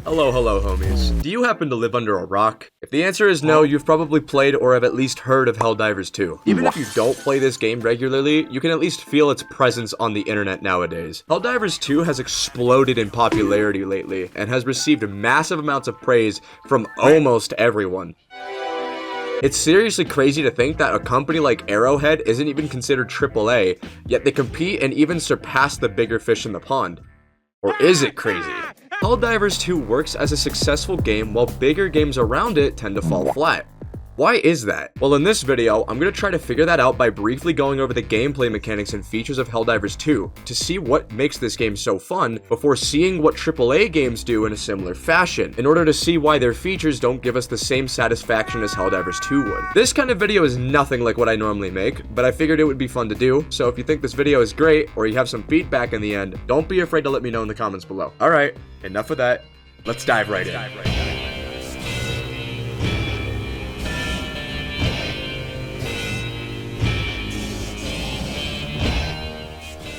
Hello, homies. Do you happen to live under a rock? If the answer is no, you've probably played or have at least heard of Helldivers 2. Even if you don't play this game regularly, you can at least feel its presence on the internet nowadays. Helldivers 2 has exploded in popularity lately and has received massive amounts of praise from almost everyone. It's seriously crazy to think that a company like Arrowhead isn't even considered AAA, yet they compete and even surpass the bigger fish in the pond. Or is it crazy? Helldivers 2 works as a successful game while bigger games around it tend to fall flat. Why is that? Well, in this video, I'm going to try to figure that out by briefly going over the gameplay mechanics and features of Helldivers 2 to see what makes this game so fun before seeing what AAA games do in a similar fashion, in order to see why their features don't give us the same satisfaction as Helldivers 2 would. This kind of video is nothing like what I normally make, but I figured it would be fun to do, so if you think this video is great or you have some feedback in the end, don't be afraid to let me know in the comments below. Alright, enough of that. Let's dive right in.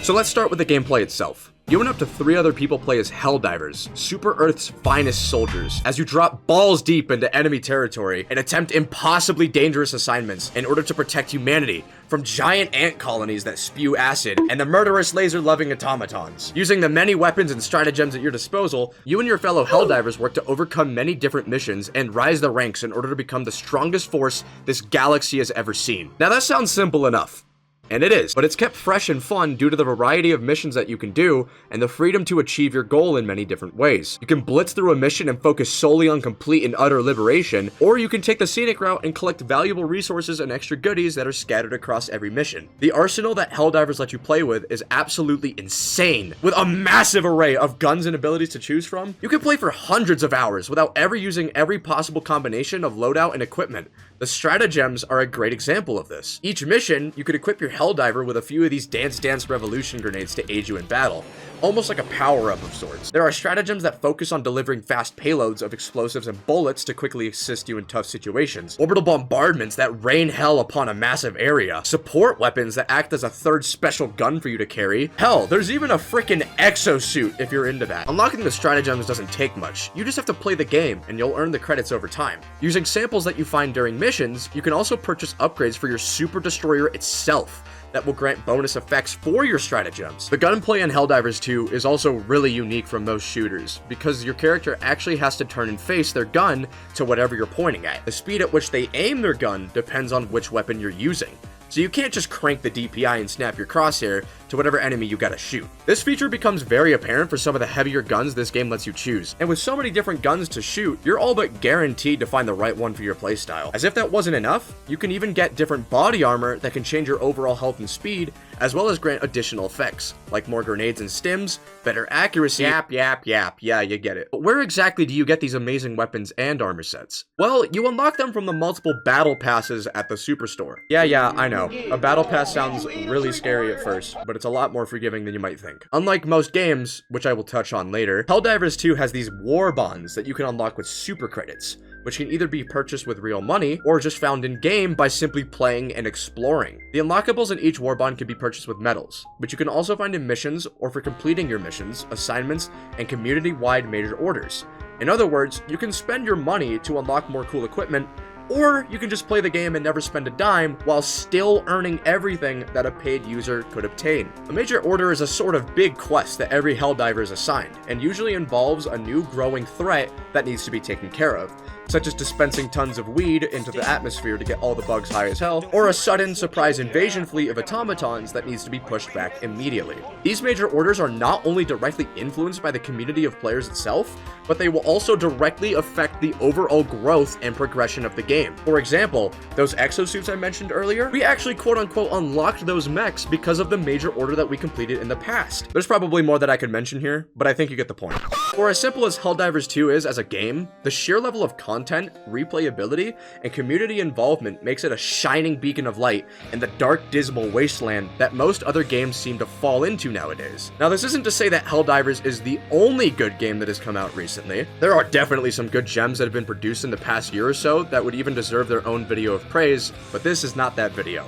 So let's start with the gameplay itself. You and up to 3 other people play as Helldivers, Super Earth's finest soldiers, as you drop balls deep into enemy territory and attempt impossibly dangerous assignments in order to protect humanity from giant ant colonies that spew acid and the murderous laser-loving automatons. Using the many weapons and stratagems at your disposal, you and your fellow Helldivers work to overcome many different missions and rise the ranks in order to become the strongest force this galaxy has ever seen. Now that sounds simple enough. And it is, but it's kept fresh and fun due to the variety of missions that you can do and the freedom to achieve your goal in many different ways. You can blitz through a mission and focus solely on complete and utter liberation, or you can take the scenic route and collect valuable resources and extra goodies that are scattered across every mission. The arsenal that Helldivers let you play with is absolutely insane. With a massive array of guns and abilities to choose from, you can play for hundreds of hours without ever using every possible combination of loadout and equipment. The stratagems are a great example of this. Each mission, you could equip your Helldiver with a few of these Dance Revolution grenades to aid you in battle, almost like a power-up of sorts. There are stratagems that focus on delivering fast payloads of explosives and bullets to quickly assist you in tough situations, orbital bombardments that rain hell upon a massive area, support weapons that act as a third special gun for you to carry. Hell, there's even a freaking exosuit if you're into that. Unlocking the stratagems doesn't take much. You just have to play the game, and you'll earn the credits over time. Using samples that you find during missions, you can also purchase upgrades for your Super Destroyer itself that will grant bonus effects for your stratagems. The gunplay in Helldivers 2 is also really unique from most shooters, because your character actually has to turn and face their gun to whatever you're pointing at. The speed at which they aim their gun depends on which weapon you're using. So you can't just crank the DPI and snap your crosshair to whatever enemy you gotta shoot. This feature becomes very apparent for some of the heavier guns this game lets you choose, and with so many different guns to shoot, you're all but guaranteed to find the right one for your playstyle. As if that wasn't enough, you can even get different body armor that can change your overall health and speed, as well as grant additional effects, like more grenades and stims, better accuracy. Yeah, you get it. But where exactly do you get these amazing weapons and armor sets? Well, you unlock them from the multiple battle passes at the Superstore. Yeah, I know. A battle pass sounds really scary at first, but it's a lot more forgiving than you might think. Unlike most games, which I will touch on later, Helldivers 2 has these war bonds that you can unlock with super credits, which can either be purchased with real money or just found in-game by simply playing and exploring. The unlockables in each warbond can be purchased with medals, which you can also find in missions or for completing your missions, assignments, and community-wide major orders. In other words, you can spend your money to unlock more cool equipment, or you can just play the game and never spend a dime while still earning everything that a paid user could obtain. A major order is a sort of big quest that every Helldiver is assigned, and usually involves a new growing threat that needs to be taken care of, such as dispensing tons of weed into the atmosphere to get all the bugs high as hell, or a sudden surprise invasion fleet of automatons that needs to be pushed back immediately. These major orders are not only directly influenced by the community of players itself, but they will also directly affect the overall growth and progression of the game. For example, those exosuits I mentioned earlier, we actually quote-unquote unlocked those mechs because of the major order that we completed in the past. There's probably more that I could mention here, but I think you get the point. For as simple as Helldivers 2 is as a game, the sheer level of content, replayability, and community involvement makes it a shining beacon of light in the dark, dismal wasteland that most other games seem to fall into nowadays. Now, this isn't to say that Helldivers is the only good game that has come out recently. There are definitely some good gems that have been produced in the past year or so that would even deserve their own video of praise, but this is not that video.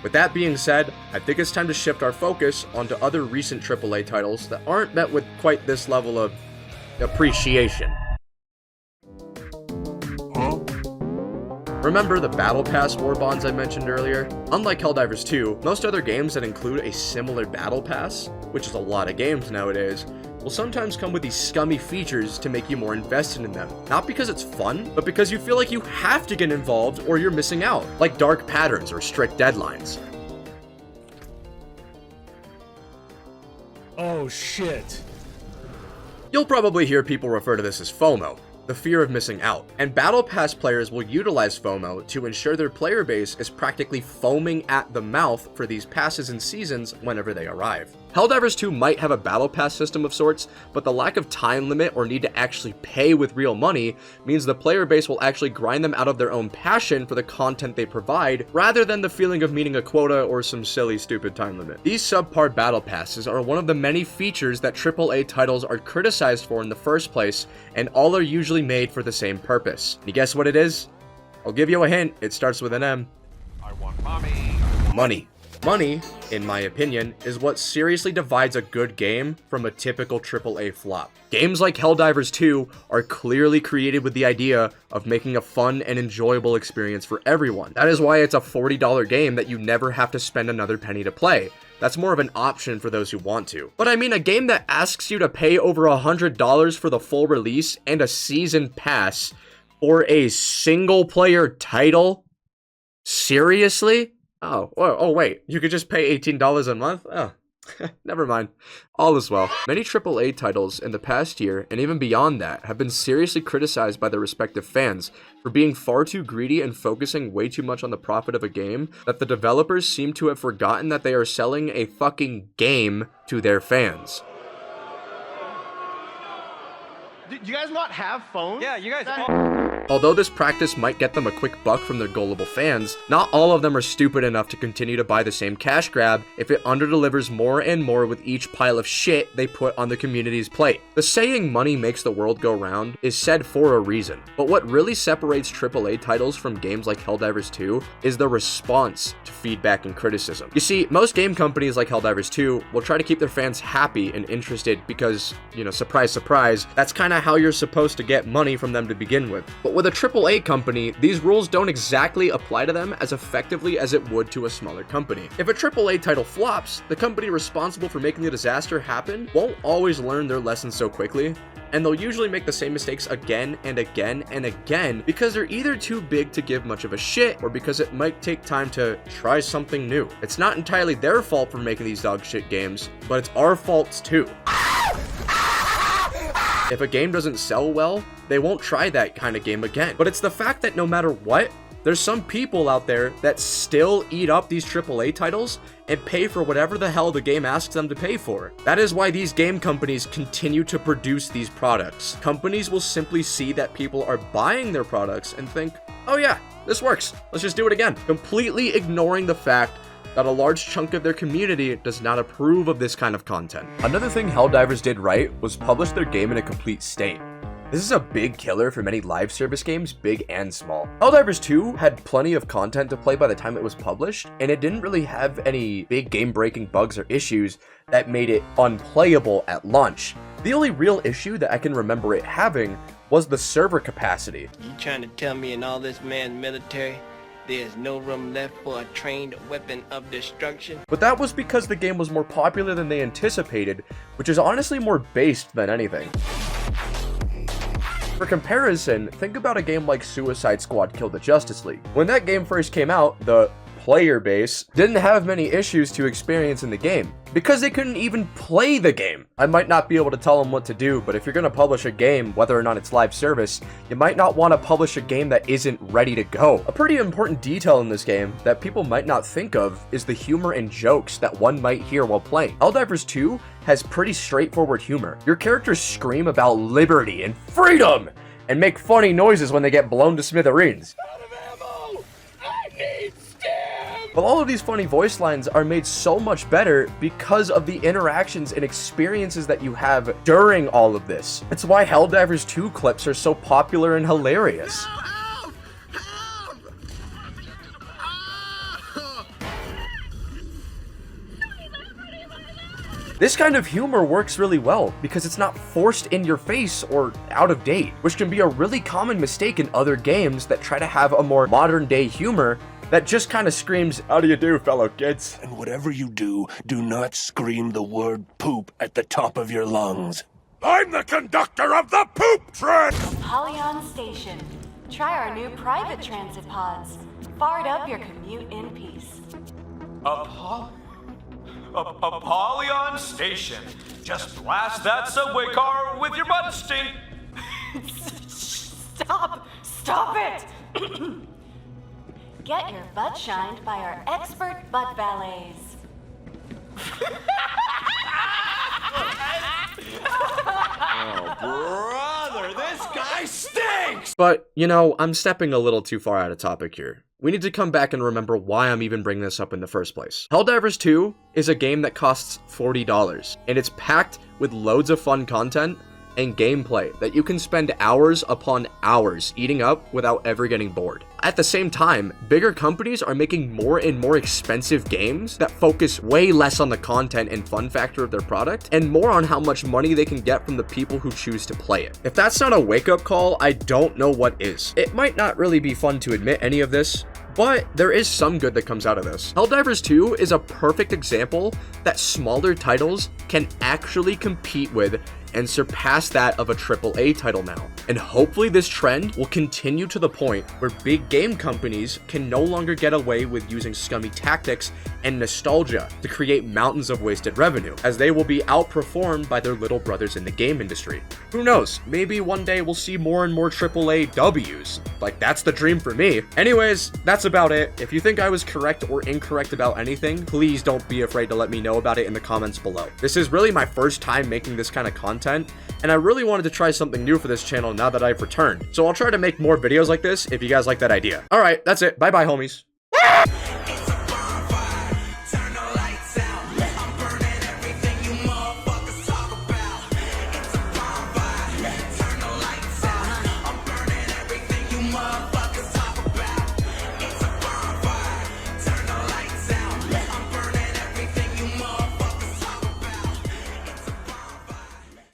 With that being said, I think it's time to shift our focus onto other recent AAA titles that aren't met with quite this level of appreciation. Remember the Battle Pass war bonds I mentioned earlier? Unlike Helldivers 2, most other games that include a similar Battle Pass, which is a lot of games nowadays, will sometimes come with these scummy features to make you more invested in them. Not because it's fun, but because you feel like you have to get involved or you're missing out, like dark patterns or strict deadlines. Oh shit. You'll probably hear people refer to this as FOMO, the fear of missing out, and Battle Pass players will utilize FOMO to ensure their player base is practically foaming at the mouth for these passes and seasons whenever they arrive. Helldivers 2 might have a Battle Pass system of sorts, but the lack of time limit or need to actually pay with real money means the player base will actually grind them out of their own passion for the content they provide, rather than the feeling of meeting a quota or some silly stupid time limit. These subpar Battle Passes are one of the many features that AAA titles are criticized for in the first place, and all are usually made for the same purpose. You guess what it is? I'll give you a hint, it starts with an M. I want mommy. Money. Money, in my opinion, is what seriously divides a good game from a typical AAA flop. Games like Helldivers 2 are clearly created with the idea of making a fun and enjoyable experience for everyone. That is why it's a $40 game that you never have to spend another penny to play. That's more of an option for those who want to. But I mean, a game that asks you to pay over $100 for the full release and a season pass for a single player title? Seriously? Oh, wait, you could just pay $18 a month? Oh, never mind. All is well. Many AAA titles in the past year, and even beyond that, have been seriously criticized by their respective fans for being far too greedy and focusing way too much on the profit of a game that the developers seem to have forgotten that they are selling a fucking game to their fans. Do you guys not have phones? Yeah, you guys. Although this practice might get them a quick buck from their gullible fans, not all of them are stupid enough to continue to buy the same cash grab if it underdelivers more and more with each pile of shit they put on the community's plate. The saying money makes the world go round is said for a reason, but what really separates AAA titles from games like Helldivers 2 is the response to feedback and criticism. You see, most game companies like Helldivers 2 will try to keep their fans happy and interested because, surprise, surprise, that's kind of how you're supposed to get money from them to begin with. But with a AAA company, these rules don't exactly apply to them as effectively as it would to a smaller company. If a AAA title flops, the company responsible for making the disaster happen won't always learn their lesson so quickly, and they'll usually make the same mistakes again and again and again because they're either too big to give much of a shit or because it might take time to try something new. It's not entirely their fault for making these dog shit games, but it's our faults too. If a game doesn't sell well, they won't try that kind of game again. But it's the fact that no matter what, there's some people out there that still eat up these AAA titles and pay for whatever the hell the game asks them to pay for. That is why these game companies continue to produce these products. Companies will simply see that people are buying their products and think, oh yeah, this works, let's just do it again. Completely ignoring the fact that a large chunk of their community does not approve of this kind of content. Another thing Helldivers did right was publish their game in a complete state. This is a big killer for many live service games, big and small. Helldivers 2 had plenty of content to play by the time it was published, and it didn't really have any big game-breaking bugs or issues that made it unplayable at launch. The only real issue that I can remember it having was the server capacity. You trying to tell me in all this man's military, there's no room left for a trained weapon of destruction? But that was because the game was more popular than they anticipated, which is honestly more based than anything. For comparison, think about a game like Suicide Squad Kill the Justice League. When that game first came out, the player base didn't have many issues to experience in the game because they couldn't even play the game. I might not be able to tell them what to do, but if you're going to publish a game, whether or not it's live service, you might not want to publish a game that isn't ready to go. A pretty important detail in this game that people might not think of is the humor and jokes that one might hear while playing. Helldivers 2 has pretty straightforward humor. Your characters scream about liberty and freedom and make funny noises when they get blown to smithereens. Out of ammo! I need stim! But all of these funny voice lines are made so much better because of the interactions and experiences that you have during all of this. It's why Helldivers 2 clips are so popular and hilarious. Help! Help! Ah! This kind of humor works really well because it's not forced in your face or out of date, which can be a really common mistake in other games that try to have a more modern day humor that just kind of screams, "How do you do, fellow kids?" And whatever you do, do not scream the word poop at the top of your lungs. I'm the conductor of the poop train! Polyon Station. Try our new private transit pods. Fart up your commute in peace. Apollyon Station. Just blast that subway car with your butt stink. Stop! Stop it! Get your butt shined by our expert butt valets. Brother, this guy stinks! But, you know, I'm stepping a little too far out of topic here. We need to come back and remember why I'm even bringing this up in the first place. Helldivers 2 is a game that costs $40, and it's packed with loads of fun content and gameplay that you can spend hours upon hours eating up without ever getting bored. At the same time, bigger companies are making more and more expensive games that focus way less on the content and fun factor of their product and more on how much money they can get from the people who choose to play it. If that's not a wake-up call, I don't know what is. It might not really be fun to admit any of this, but there is some good that comes out of this. Helldivers 2 is a perfect example that smaller titles can actually compete with and surpass that of a AAA title now. And hopefully this trend will continue to the point where big game companies can no longer get away with using scummy tactics and nostalgia to create mountains of wasted revenue, as they will be outperformed by their little brothers in the game industry. Who knows, maybe one day we'll see more and more AAA Ws. Like, that's the dream for me. Anyways, that's about it. If you think I was correct or incorrect about anything, please don't be afraid to let me know about it in the comments below. This is really my first time making this kind of content, and I really wanted to try something new for this channel now that I've returned. So I'll try to make more videos like this if you guys like that idea. Alright, that's it. Bye bye, homies.